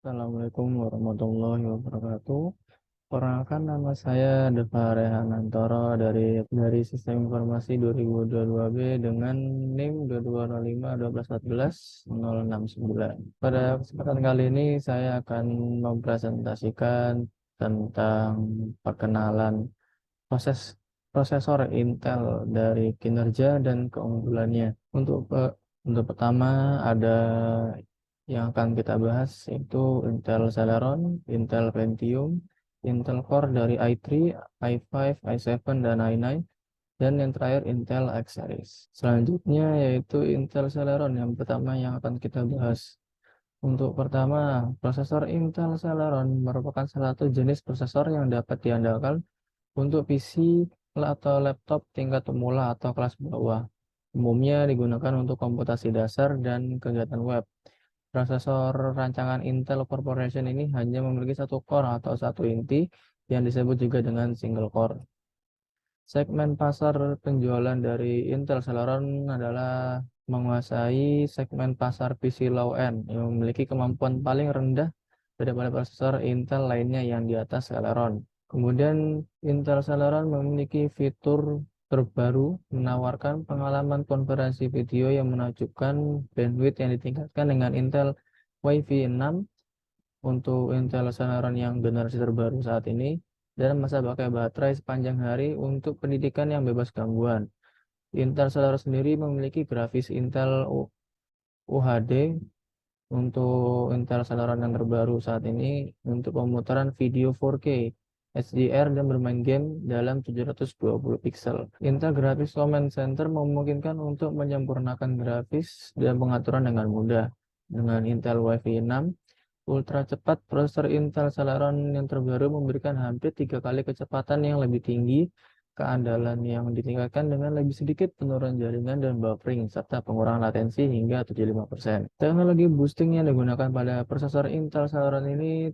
Assalamualaikum warahmatullahi wabarakatuh. Perkenalkan, nama saya Deva Rehanantoro dari Sistem Informasi 2022B dengan NIM 2205 12014 069. Pada kesempatan kali ini saya akan mempresentasikan tentang perkenalan proses prosesor Intel dari kinerja dan keunggulannya. Untuk pertama ada yang akan kita bahas yaitu Intel Celeron, Intel Pentium, Intel Core dari i3, i5, i7, dan i9, dan yang terakhir Intel X Series. Selanjutnya yaitu Intel Celeron yang pertama yang akan kita bahas. Untuk pertama, prosesor Intel Celeron merupakan salah satu jenis prosesor yang dapat diandalkan untuk PC atau laptop tingkat pemula atau kelas bawah. Umumnya digunakan untuk komputasi dasar dan kegiatan web. Prosesor rancangan Intel Corporation ini hanya memiliki satu core atau satu inti yang disebut juga dengan single core. Segmen pasar penjualan dari Intel Celeron adalah menguasai segmen pasar PC low end yang memiliki kemampuan paling rendah daripada prosesor Intel lainnya yang di atas Celeron. Kemudian Intel Celeron memiliki fitur terbaru menawarkan pengalaman konferensi video yang menakjubkan, bandwidth yang ditingkatkan dengan Intel Wi-Fi 6 untuk Intel Celeron yang generasi terbaru saat ini, dan masa pakai baterai sepanjang hari untuk pendidikan yang bebas gangguan. Intel Celeron sendiri memiliki grafis Intel UHD untuk Intel Celeron yang terbaru saat ini untuk pemutaran video 4K HDR dan bermain game dalam 720 pixel. Intel Graphics Command Center memungkinkan untuk menyempurnakan grafis dan pengaturan dengan mudah. Dengan Intel Wi-Fi 6 ultra cepat, prosesor Intel Celeron yang terbaru memberikan hampir 3 kali kecepatan yang lebih tinggi, keandalan yang ditingkatkan dengan lebih sedikit penurunan jaringan dan buffering, serta pengurangan latensi hingga 75%. Teknologi boosting yang digunakan pada prosesor Intel Celeron ini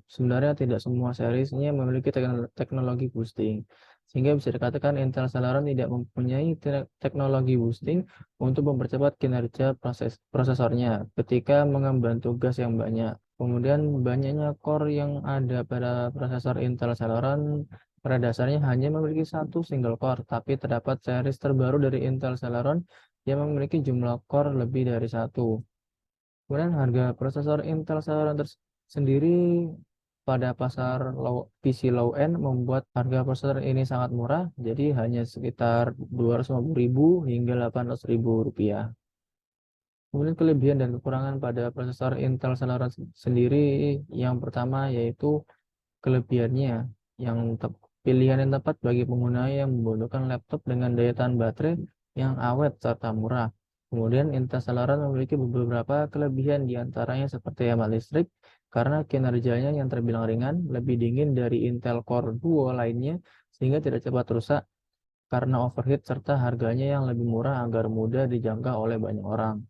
sebenarnya tidak semua seriesnya memiliki teknologi boosting. Sehingga bisa dikatakan Intel Celeron tidak mempunyai teknologi boosting untuk mempercepat kinerja prosesornya ketika mengemban tugas yang banyak. Kemudian banyaknya core yang ada pada prosesor Intel Celeron pada dasarnya hanya memiliki satu single core, tapi terdapat series terbaru dari Intel Celeron yang memiliki jumlah core lebih dari satu. Kemudian harga prosesor Intel Celeron sendiri pada pasar PC low end membuat harga prosesor ini sangat murah, jadi hanya sekitar 250.000 hingga 800.000 rupiah. Kemudian kelebihan dan kekurangan pada prosesor Intel Celeron sendiri, yang pertama yaitu kelebihannya yang pilihan yang tepat bagi pengguna yang membutuhkan laptop dengan daya tahan baterai yang awet serta murah. Kemudian Intel Celeron memiliki beberapa kelebihan, diantaranya seperti hemat listrik karena kinerjanya yang terbilang ringan, lebih dingin dari Intel Core Duo lainnya sehingga tidak cepat rusak karena overheat, serta harganya yang lebih murah agar mudah dijangkau oleh banyak orang.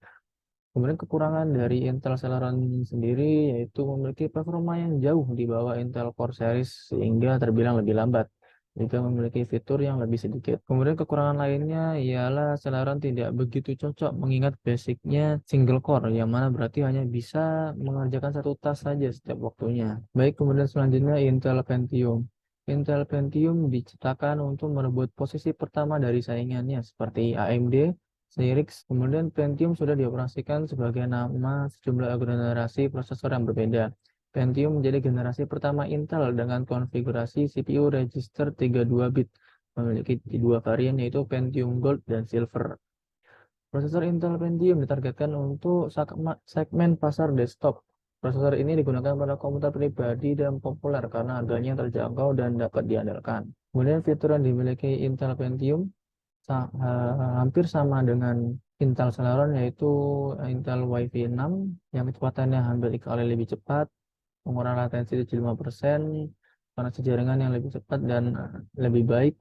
Kemudian kekurangan dari Intel Celeron sendiri yaitu memiliki performa yang jauh di bawah Intel Core Series sehingga terbilang lebih lambat jika memiliki fitur yang lebih sedikit. Kemudian kekurangan lainnya ialah Celeron tidak begitu cocok mengingat basicnya single core, yang mana berarti hanya bisa mengerjakan satu task saja setiap waktunya. Baik, kemudian selanjutnya Intel Pentium. Intel Pentium diciptakan untuk merebut posisi pertama dari saingannya seperti AMD, Cyrix. Kemudian Pentium sudah dioperasikan sebagai nama sejumlah generasi prosesor yang berbeda. Pentium menjadi generasi pertama Intel dengan konfigurasi CPU register 32 bit, memiliki dua varian yaitu Pentium Gold dan Silver. Prosesor Intel Pentium ditargetkan untuk segmen pasar desktop. Prosesor ini digunakan pada komputer pribadi dan populer karena harganya terjangkau dan dapat diandalkan. Kemudian fitur yang dimiliki Intel Pentium hampir sama dengan Intel Celeron, yaitu Intel Wi-Fi 6 yang kecepatannya hampir 3 kali lebih cepat, pengurangan latensi 75%, koneksi jaringan yang lebih cepat dan lebih baik,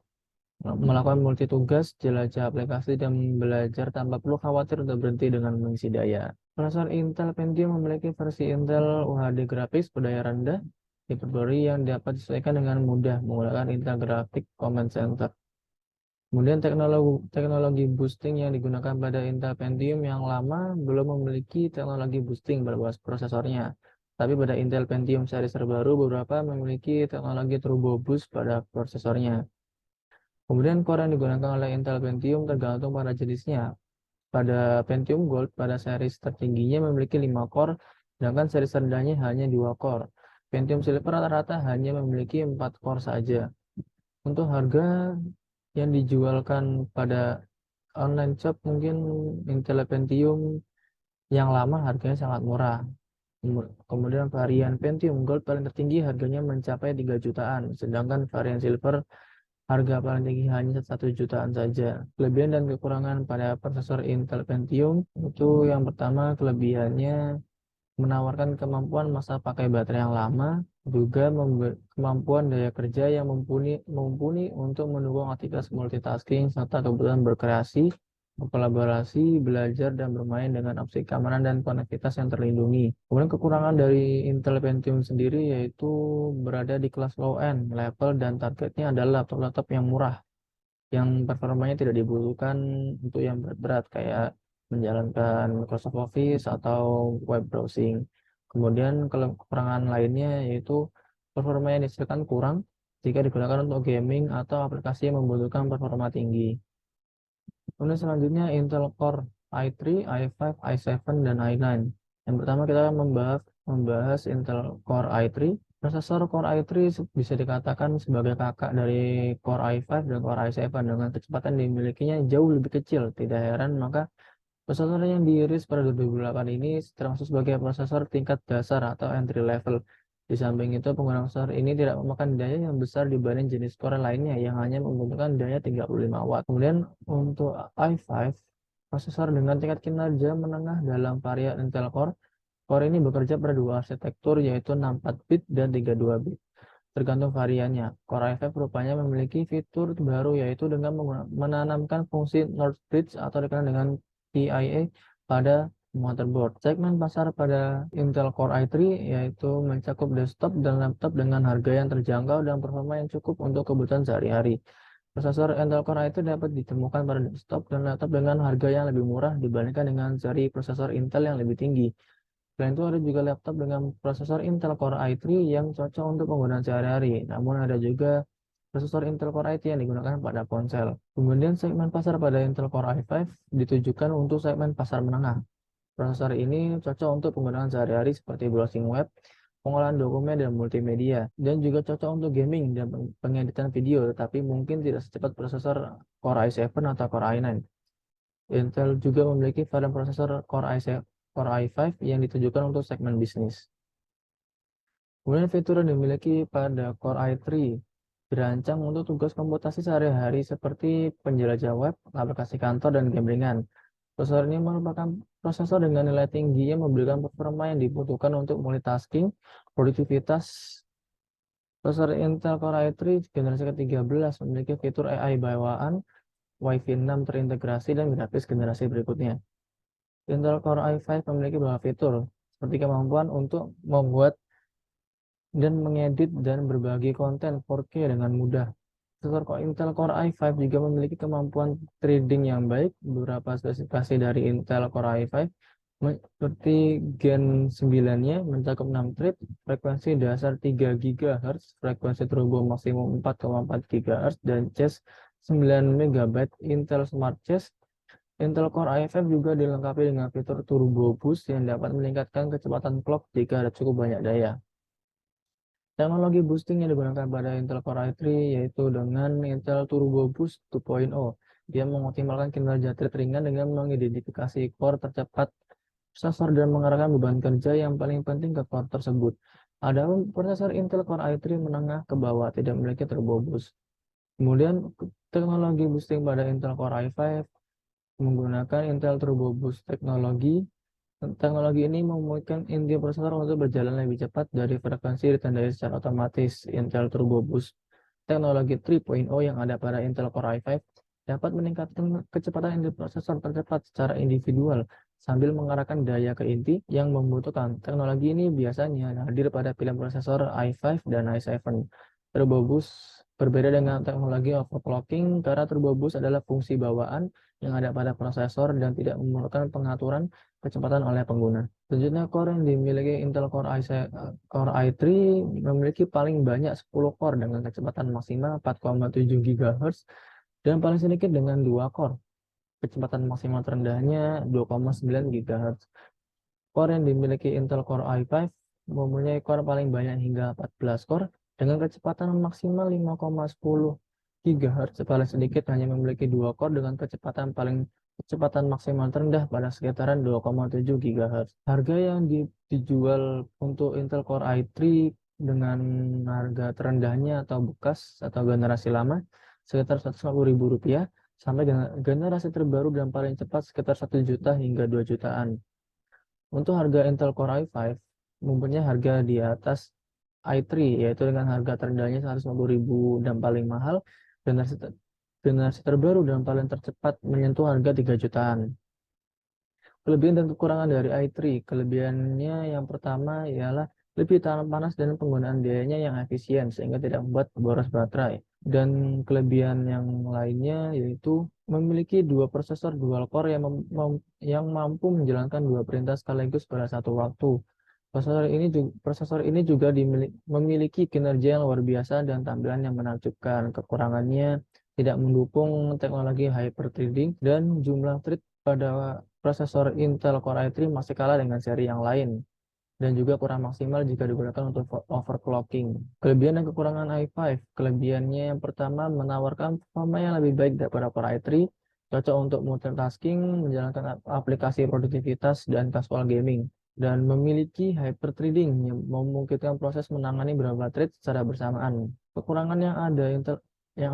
melakukan multi tugas, jelajah aplikasi, dan belajar tanpa perlu khawatir untuk berhenti dengan mengisi daya. Prosesor Intel Pentium memiliki versi Intel UHD grafis berdaya rendah diperbarui yang dapat disesuaikan dengan mudah menggunakan Intel Graphics Command Center. Kemudian teknologi boosting yang digunakan pada Intel Pentium yang lama belum memiliki teknologi boosting pada prosesornya. Tapi pada Intel Pentium seri terbaru, beberapa memiliki teknologi Turbo Boost pada prosesornya. Kemudian core yang digunakan oleh Intel Pentium tergantung pada jenisnya. Pada Pentium Gold, pada seri tertingginya memiliki 5 core, sedangkan seri rendahnya hanya 2 core. Pentium Silver rata-rata hanya memiliki 4 core saja. Untuk harga yang dijualkan pada online shop, mungkin Intel Pentium yang lama harganya sangat murah. Kemudian varian Pentium Gold paling tertinggi harganya mencapai 3 jutaan, sedangkan varian Silver harga paling tinggi hanya 1 jutaan saja. Kelebihan dan kekurangan pada prosesor Intel Pentium itu, yang pertama, kelebihannya menawarkan kemampuan masa pakai baterai yang lama, juga kemampuan daya kerja yang mumpuni untuk mendukung aktivitas multitasking serta kebutuhan berkreasi, berkolaborasi, belajar, dan bermain dengan opsi keamanan dan konektivitas yang terlindungi. Kemudian kekurangan dari Intel Pentium sendiri yaitu berada di kelas low end level dan targetnya adalah laptop-laptop yang murah, yang performanya tidak dibutuhkan untuk yang berat-berat kayak menjalankan Microsoft Office atau web browsing. Kemudian kalau kekurangan lainnya yaitu performa yang disediakan kurang jika digunakan untuk gaming atau aplikasi yang membutuhkan performa tinggi. Kemudian selanjutnya Intel Core i3, i5, i7, dan i9. Yang pertama kita akan membahas Intel Core i3. Prosesor Core i3 bisa dikatakan sebagai kakak dari Core i5 dan Core i7 dengan kecepatan dimilikinya jauh lebih kecil. Tidak heran maka prosesor yang dirilis pada 2008 ini termasuk sebagai prosesor tingkat dasar atau entry level. Di samping itu, penggunaan prosesor ini tidak memakan daya yang besar dibanding jenis core lainnya yang hanya membutuhkan daya 35 watt. Kemudian untuk i5, prosesor dengan tingkat kinerja menengah dalam varian Intel Core. Core ini bekerja pada dua arsitektur yaitu 64 bit dan 32 bit. Tergantung variannya. Core i5 rupanya memiliki fitur baru yaitu dengan menanamkan fungsi North Bridge atau dikenal dengan TIA pada motherboard. Segmen pasar pada Intel Core i3 yaitu mencakup desktop dan laptop dengan harga yang terjangkau dan performa yang cukup untuk kebutuhan sehari-hari. Prosesor Intel Core i3 dapat ditemukan pada desktop dan laptop dengan harga yang lebih murah dibandingkan dengan seri prosesor Intel yang lebih tinggi. Selain itu ada juga laptop dengan prosesor Intel Core i3 yang cocok untuk penggunaan sehari-hari. Namun ada juga prosesor Intel Core i3 yang digunakan pada ponsel. Kemudian segmen pasar pada Intel Core i5 ditujukan untuk segmen pasar menengah. Prosesor ini cocok untuk penggunaan sehari-hari seperti browsing web, pengolahan dokumen dan multimedia, dan juga cocok untuk gaming dan pengeditan video, tetapi mungkin tidak secepat prosesor Core i7 atau Core i9. Intel juga memiliki varian prosesor Core i5 yang ditujukan untuk segmen bisnis. Kemudian fitur yang dimiliki pada Core i3 dirancang untuk tugas komputasi sehari-hari seperti penjelajah web, aplikasi kantor, dan game ringan. Prosesor ini merupakan prosesor dengan nilai tinggi yang memberikan performa yang dibutuhkan untuk multitasking, produktivitas. Prosesor Intel Core i3 generasi ke-13 memiliki fitur AI bawaan, Wi-Fi 6 terintegrasi, dan grafis generasi berikutnya. Intel Core i5 memiliki beberapa fitur, seperti kemampuan untuk membuat dan mengedit dan berbagi konten 4K dengan mudah. Prosesor Intel Core i5 juga memiliki kemampuan threading yang baik. Beberapa spesifikasi dari Intel Core i5 seperti Gen 9-nya mencakup 6 thread, frekuensi dasar 3 GHz, frekuensi turbo maksimum 4,4 GHz, dan cache 9 MB. Intel Smart Cache. Intel Core i5 juga dilengkapi dengan fitur Turbo Boost yang dapat meningkatkan kecepatan clock jika ada cukup banyak daya. Teknologi boosting yang digunakan pada Intel Core i3 yaitu dengan Intel Turbo Boost 2.0. Dia mengoptimalkan kinerja thread ringan dengan mengidentifikasi core tercepat prosesor dan mengarahkan beban kerja yang paling penting ke core tersebut. Adapun prosesor Intel Core i3 menengah ke bawah tidak memiliki Turbo Boost. Kemudian teknologi boosting pada Intel Core i5 menggunakan Intel Turbo Boost teknologi. Teknologi ini memungkinkan inti prosesor untuk berjalan lebih cepat dari frekuensi ditandai secara otomatis. Intel Turbo Boost teknologi 3.0 yang ada pada Intel Core i5 dapat meningkatkan kecepatan inti prosesor tercepat secara individual sambil mengarahkan daya ke inti yang membutuhkan. Teknologi ini biasanya hadir pada pilihan prosesor i5 dan i7. Turbo Boost berbeda dengan teknologi overclocking karena Turbo Boost adalah fungsi bawaan yang ada pada prosesor dan tidak memerlukan pengaturan kecepatan oleh pengguna. Selanjutnya, core yang dimiliki Intel Core i3 memiliki paling banyak 10 core dengan kecepatan maksimal 4,7 GHz dan paling sedikit dengan 2 core. Kecepatan maksimal terendahnya 2,9 GHz. Core yang dimiliki Intel Core i5 mempunyai core paling banyak hingga 14 core dengan kecepatan maksimal 5,10 GHz. Paling sedikit hanya memiliki 2 core dengan kecepatan maksimal terendah pada sekitaran 2,7 GHz. Harga yang dijual untuk Intel Core i3 dengan harga terendahnya atau bekas atau generasi lama sekitar Rp150.000 sampai generasi terbaru dan paling cepat sekitar 1 juta hingga 2 jutaan. Untuk harga Intel Core i5 mempunyai harga di atas i3, yaitu dengan harga terendahnya 150.000 dan paling mahal generasi terbaru dan paling tercepat menyentuh harga 3 jutaan. Kelebihan dan kekurangan dari i3. Kelebihannya yang pertama ialah lebih tahan panas dan penggunaan biayanya yang efisien sehingga tidak membuat boros baterai. Dan kelebihan yang lainnya yaitu memiliki dua prosesor dual core yang mampu menjalankan dua perintah sekaligus pada satu waktu. Prosesor ini juga memiliki kinerja yang luar biasa dan tampilan yang menakjubkan. Kekurangannya tidak mendukung teknologi hyper-threading dan jumlah thread pada prosesor Intel Core i3 masih kalah dengan seri yang lain dan juga kurang maksimal jika digunakan untuk overclocking. Kelebihan dan kekurangan i5. Kelebihannya yang pertama menawarkan performa yang lebih baik daripada Core i3, cocok untuk multitasking, menjalankan aplikasi produktivitas dan casual gaming, dan memiliki hyperthreading yang memungkinkan proses menangani beberapa thread secara bersamaan. Kekurangan yang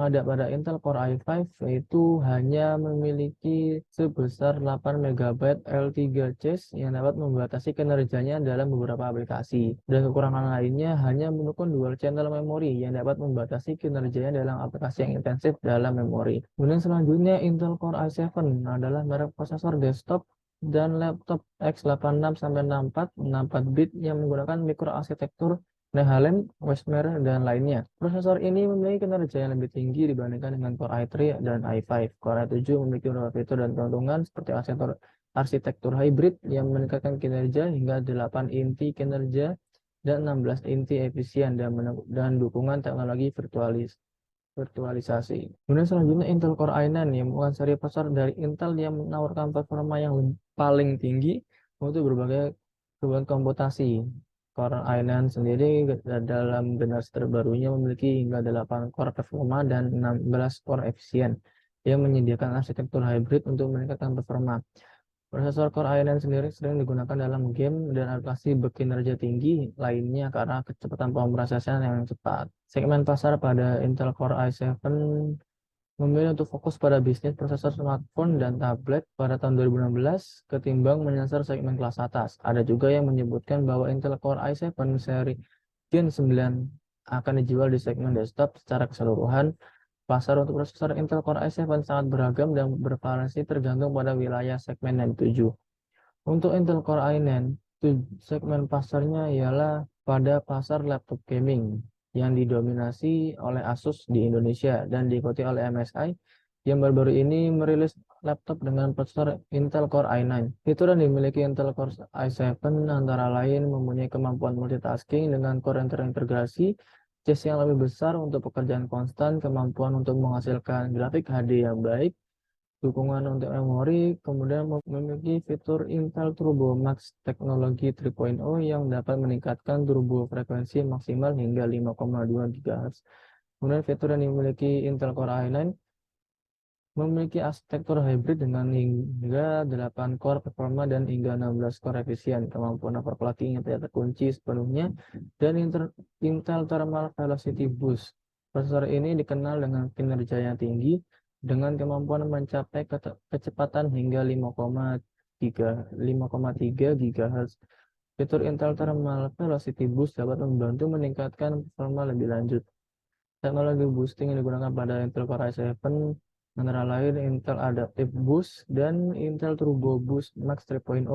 ada pada Intel Core i5 yaitu hanya memiliki sebesar 8 MB L3 cache yang dapat membatasi kinerjanya dalam beberapa aplikasi. Dan kekurangan lainnya hanya mendukung dual channel memori yang dapat membatasi kinerjanya dalam aplikasi yang intensif dalam memori. Kemudian selanjutnya Intel Core i7 adalah merek prosesor desktop dan laptop x86-64 64 bit yang menggunakan mikroarsitektur Nehalem, Westmer, dan lainnya. Prosesor ini memiliki kinerja yang lebih tinggi dibandingkan dengan Core i3 dan i5. Core i7 memiliki beberapa fitur dan keuntungan seperti arsitektur hybrid yang meningkatkan kinerja hingga 8 inti kinerja dan 16 inti efisien dan dukungan teknologi virtualisasi. Kemudian selanjutnya Intel Core i9 yang merupakan seri prosesor dari Intel yang menawarkan performa yang paling tinggi untuk berbagai kebutuhan komputasi. Core i9 sendiri dalam generasi terbarunya memiliki hingga 8 core performa dan 16 core efisien yang menyediakan arsitektur hybrid untuk meningkatkan performa. Prosesor Core i9 sendiri sering digunakan dalam game dan aplikasi berkinerja tinggi lainnya karena kecepatan pemrosesan yang cepat. Segmen pasar pada Intel Core i7 memilih untuk fokus pada bisnis prosesor smartphone dan tablet pada tahun 2016 ketimbang menyasar segmen kelas atas. Ada juga yang menyebutkan bahwa Intel Core i7 seri Gen 9 akan dijual di segmen desktop secara keseluruhan. Pasar untuk prosesor Intel Core i7 sangat beragam dan bervariasi tergantung pada wilayah segmen yang dituju. Untuk Intel Core i9, segmen pasarnya ialah pada pasar laptop gaming yang didominasi oleh Asus di Indonesia dan diikuti oleh MSI yang baru-baru ini merilis laptop dengan prosesor Intel Core i9. Fitur yang dimiliki Intel Core i7 antara lain mempunyai kemampuan multitasking dengan core yang terintegrasi, cache yang lebih besar untuk pekerjaan konstan, kemampuan untuk menghasilkan grafik HD yang baik, dukungan untuk memori, kemudian memiliki fitur Intel Turbo Max teknologi 3.0 yang dapat meningkatkan turbo frekuensi maksimal hingga 5,2 GHz. Kemudian fitur yang dimiliki Intel Core i9 memiliki arsitektur hybrid dengan hingga 8 core performa dan hingga 16 core efisien, kemampuan overclocking yang tidak terkunci sepenuhnya, dan Intel Thermal Velocity Boost. Prosesor ini dikenal dengan kinerja yang tinggi dengan kemampuan mencapai kecepatan hingga 5,3 GHz. Fitur Intel Thermal Velocity Boost dapat membantu meningkatkan performa lebih lanjut. Teknologi boosting yang digunakan pada Intel Core i7 antara lain Intel Adaptive Boost dan Intel Turbo Boost Max 3.0.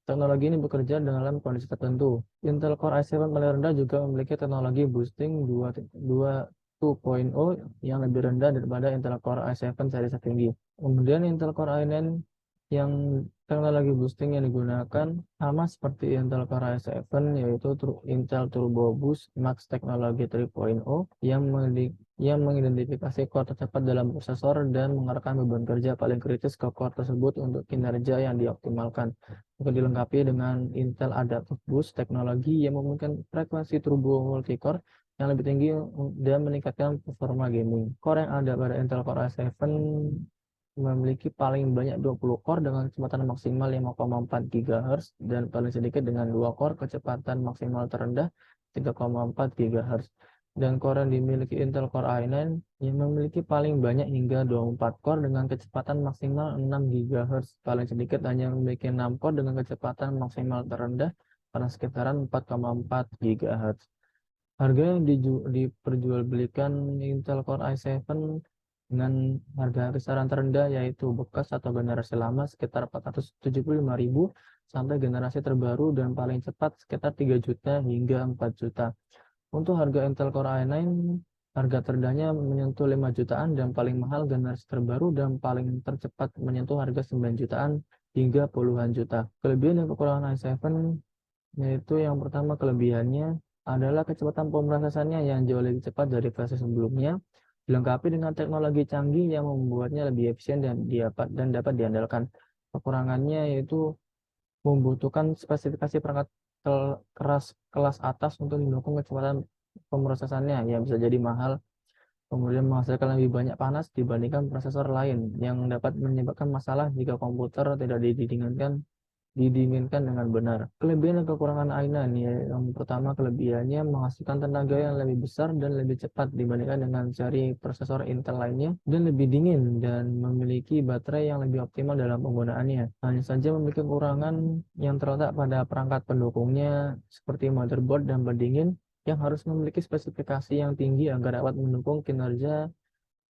Teknologi ini bekerja dalam kondisi tertentu. Intel Core i7 paling rendah juga memiliki teknologi boosting 2.0 yang lebih rendah daripada Intel Core i7 seri tertinggi. Kemudian Intel Core i9 yang teknologi boosting yang digunakan sama seperti Intel Core i7, yaitu Intel Turbo Boost Max Teknologi 3.0 yang mengidentifikasi core tercepat dalam prosesor dan mengarahkan beban kerja paling kritis ke core tersebut untuk kinerja yang dioptimalkan. Juga dilengkapi dengan Intel Adaptive Boost teknologi yang memungkinkan frekuensi turbo multicore yang lebih tinggi dan meningkatkan performa gaming. Core yang ada pada Intel Core i7 memiliki paling banyak 20 core dengan kecepatan maksimal 5,4 GHz dan paling sedikit dengan 2 core kecepatan maksimal terendah 3,4 GHz. Dan core yang dimiliki Intel Core i9 yang memiliki paling banyak hingga 24 core dengan kecepatan maksimal 6 GHz. Paling sedikit hanya memiliki 6 core dengan kecepatan maksimal terendah pada sekitaran 4,4 GHz. Harga yang diperjualbelikan Intel Core i7 dengan harga kisaran terendah yaitu bekas atau generasi lama sekitar 475.000 sampai generasi terbaru dan paling cepat sekitar 3 juta hingga 4 juta. Untuk harga Intel Core i9, harga terendahnya menyentuh 5 jutaan dan paling mahal generasi terbaru dan paling tercepat menyentuh harga 9 jutaan hingga puluhan juta. Kelebihan dan kekurangan i7 yaitu yang pertama kelebihannya adalah kecepatan pemrosesannya yang jauh lebih cepat dari versi sebelumnya, dilengkapi dengan teknologi canggih yang membuatnya lebih efisien dan dapat diandalkan. Kekurangannya yaitu membutuhkan spesifikasi perangkat kelas atas untuk mendukung kecepatan pemrosesannya yang bisa jadi mahal, kemudian menghasilkan lebih banyak panas dibandingkan prosesor lain yang dapat menyebabkan masalah jika komputer tidak didinginkan dengan benar. Kelebihan dan kekurangan i9 ya, yang pertama kelebihannya menghasilkan tenaga yang lebih besar dan lebih cepat dibandingkan dengan seri prosesor Intel lainnya dan lebih dingin dan memiliki baterai yang lebih optimal dalam penggunaannya. Hanya saja memiliki kekurangan yang terletak pada perangkat pendukungnya seperti motherboard dan pendingin yang harus memiliki spesifikasi yang tinggi agar dapat mendukung kinerja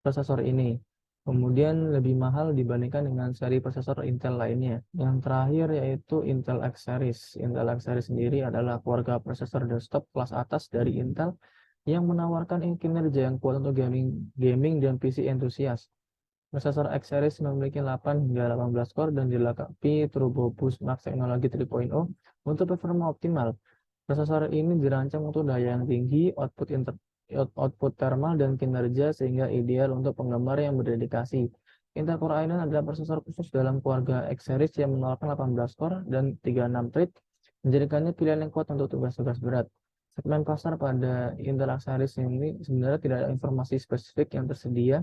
prosesor ini. Kemudian lebih mahal dibandingkan dengan seri prosesor Intel lainnya. Yang terakhir yaitu Intel X Series. Intel X Series sendiri adalah keluarga prosesor desktop kelas atas dari Intel yang menawarkan kinerja yang kuat untuk gaming dan PC entusias. Prosesor X Series memiliki 8 hingga 18 core dan dilengkapi Turbo Boost Max Teknologi 3.0 untuk performa optimal. Prosesor ini dirancang untuk daya yang tinggi, output thermal dan kinerja sehingga ideal untuk penggemar yang berdedikasi. Intel Core i9 adalah prosesor khusus dalam keluarga X series yang menawarkan 18 core dan 36 thread, menjadikannya pilihan yang kuat untuk tugas-tugas berat. Segmen pasar pada Intel X series ini sebenarnya tidak ada informasi spesifik yang tersedia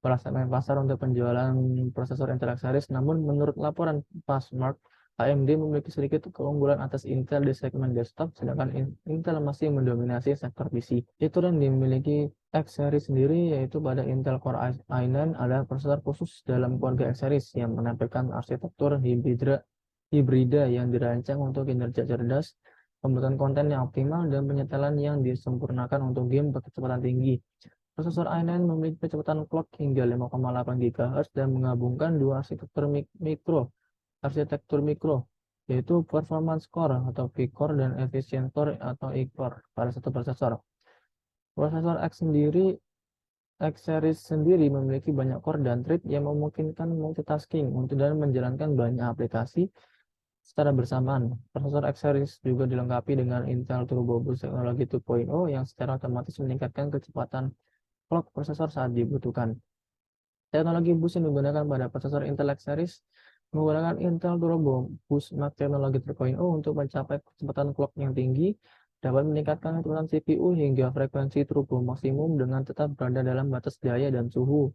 pada segmen pasar untuk penjualan prosesor Intel X series, namun menurut laporan Fastmark, AMD memiliki sedikit keunggulan atas Intel di segmen desktop, sedangkan Intel masih mendominasi sektor PC. Fitur yang dimiliki X series sendiri yaitu pada Intel Core i9 adalah prosesor khusus dalam keluarga X series yang menampilkan arsitektur hibrida yang dirancang untuk kinerja cerdas, pembuatan konten yang optimal, dan penyetelan yang disempurnakan untuk game berkecepatan tinggi. Prosesor i9 memiliki kecepatan clock hingga 5,8 GHz dan menggabungkan dua arsitektur mikro, yaitu performance core atau V-core dan efficient core atau E-core pada satu prosesor. Prosesor X series sendiri memiliki banyak core dan thread yang memungkinkan multitasking untuk dan menjalankan banyak aplikasi secara bersamaan. Prosesor X series juga dilengkapi dengan Intel Turbo Boost Teknologi 2.0 yang secara otomatis meningkatkan kecepatan clock prosesor saat dibutuhkan. Teknologi boost yang digunakan pada prosesor Intel X series menggunakan Intel Turbo Boost Max Teknologi 3.0 untuk mencapai kecepatan clock yang tinggi, dapat meningkatkan kecepatan CPU hingga frekuensi turbo maksimum dengan tetap berada dalam batas daya dan suhu.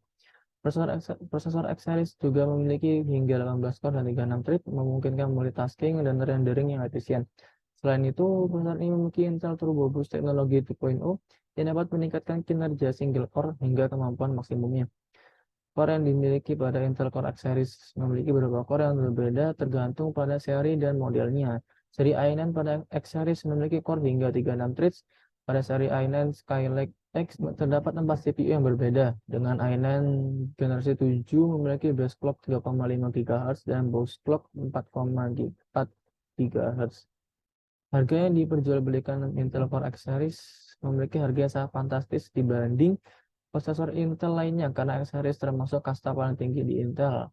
Prosesor X series juga memiliki hingga 18 core dan 36 thread, memungkinkan multitasking dan rendering yang efisien. Selain itu, prosesor ini memiliki Intel Turbo Boost Teknologi 2.0 yang dapat meningkatkan kinerja single core hingga kemampuan maksimumnya. Core yang dimiliki pada Intel Core X series memiliki beberapa core yang berbeda tergantung pada seri dan modelnya. Seri i9 pada X series memiliki core hingga 36 threads. Pada seri i9 Skylake X terdapat 4 CPU yang berbeda. Dengan i9 generasi 7 memiliki base clock 3,5 GHz dan boost clock 4,4 GHz. Harga yang diperjualbelikan Intel Core X series memiliki harga yang sangat fantastis dibanding prosesor Intel lainnya karena X series termasuk kasta paling tinggi di Intel.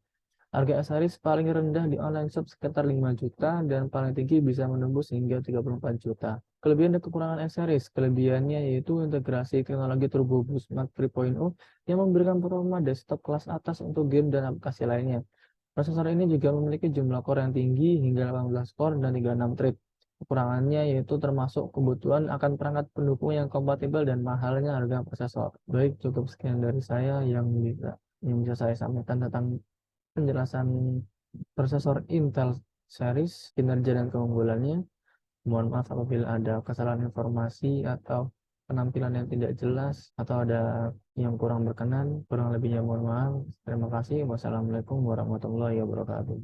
Harga aksesoris paling rendah di online shop sekitar 5 juta dan paling tinggi bisa menembus hingga 34 juta. Kelebihan dan kekurangan aksesoris. Kelebihannya yaitu integrasi teknologi Turbo Boost Mark 3.0 yang memberikan performa desktop kelas atas untuk game dan aplikasi lainnya. Prosesor ini juga memiliki jumlah core yang tinggi hingga 18 core dan 36 thread. Kekurangannya yaitu termasuk kebutuhan akan perangkat pendukung yang kompatibel dan mahalnya harga prosesor. Baik, cukup sekian dari saya yang bisa saya sampaikan tentang penjelasan prosesor Intel series, kinerja dan keunggulannya. Mohon maaf apabila ada kesalahan informasi atau penampilan yang tidak jelas atau ada yang kurang berkenan. Kurang lebihnya mohon maaf. Terima kasih. Wassalamualaikum warahmatullahi wabarakatuh.